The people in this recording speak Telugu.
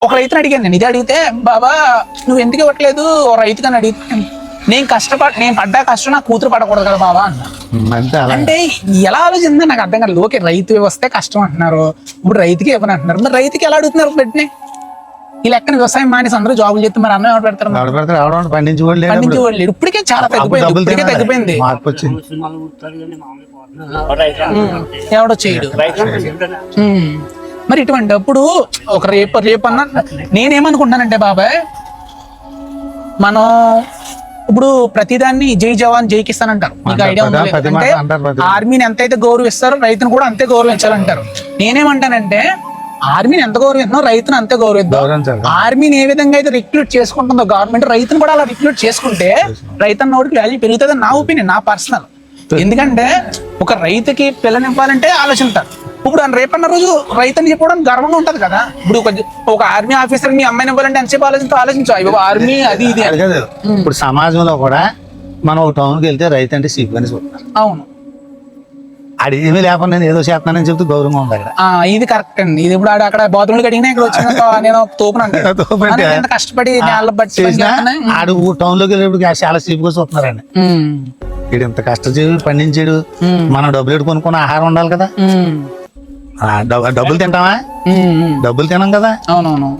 ఒక రైతుని అడిగాను నేను, ఇది అడిగితే బాబా నువ్వు ఎందుకు ఇవ్వట్లేదు ఓ రైతుకని అడిగితే, నేను పడ్డా కష్టం నా కూతురు పడకూడదు కదా బాబా అన్న. అంటే ఎలా ఆలోచిందో నాకు అర్థం కాలేదు. ఓకే రైతు వస్తే కష్టం అంటున్నారు, ఇప్పుడు రైతుకి ఇవ్వని అంటున్నారు, మరి రైతుకి ఎలా అడుగుతున్నారు పెట్టిన ఈ లెక్కన వ్యవసాయం మానేసి అందరూ జాబులు చేస్తే మరి అన్నం ఎవరు పెడతారు? పండించుకోలేదు. ఇప్పటికే చాలా తగ్గిపోయింది. ఎవడో చేయడు. మరి ఇటువంటి అప్పుడు ఒక రేపన్నా నేనేమనుకుంటున్నానంటే బాబాయ్, మనం ఇప్పుడు ప్రతిదాన్ని జై జవాన్ జై కిసాన్ అంటారు, మీకు ఐడియా ఉంది? అంటే ఆర్మీని ఎంతైతే గౌరవిస్తారో రైతును కూడా అంతే గౌరవించాలంటారు. నేనేమంటానంటే ఆర్మీని ఎంత గౌరవిస్తున్నాం రైతును అంతే గౌరవిద్దాం. ఆర్మీని ఏ విధంగా అయితే రిక్రూట్ చేసుకుంటుందో గవర్నమెంట్, రైతును కూడా అలా రిక్రూట్ చేసుకుంటే రైతు అన్నోడికి వాల్యూ పెరుగుతుందని నా ఒపీనియన్, నా పర్సనల్. ఎందుకంటే ఒక రైతుకి పిల్లనివ్వాలంటే ఆలోచిస్తారు. ఇప్పుడు రేపన్న రోజు రైతుని చెప్పడం గర్వంగా ఉంటది కదా. ఇప్పుడు ఒక ఆర్మీ ఆఫీసర్ మీ అమ్మాయిని ఇవ్వాలంటే ఎంతసేపు ఆలోచించు అయ్యో ఆర్మీ అది ఇది. ఇప్పుడు సమాజంలో కూడా మనం ఒక టౌన్కి వెళ్తే రైతు అంటే సిగ్గు అని చూస్తారు. అవును, అది ఏమీ లేకుండా నేను ఏదో చేస్తున్నానని చెప్తూ గౌరవంగా ఉంది అక్కడ. ఇది కరెక్ట్ అండి. ఇది ఇప్పుడు అక్కడ బాత్రూమ్లు కడిగినా ఇక్కడ వచ్చిన నేను తోపునంటే కష్టపడి ఆడు టౌన్ లోకి వెళ్ళేప్పుడు చాలా సిగ్గుగా చూస్తున్నారండి. వీడు ఇంత కష్టజీవి పండించాడు, మనం డబ్బులు ఎట్టు కొనుక్కున్న ఆహారం ఉండాలి కదా. డబ్బులు తింటామా? డబ్బులు తినాం కదా. అవునవును.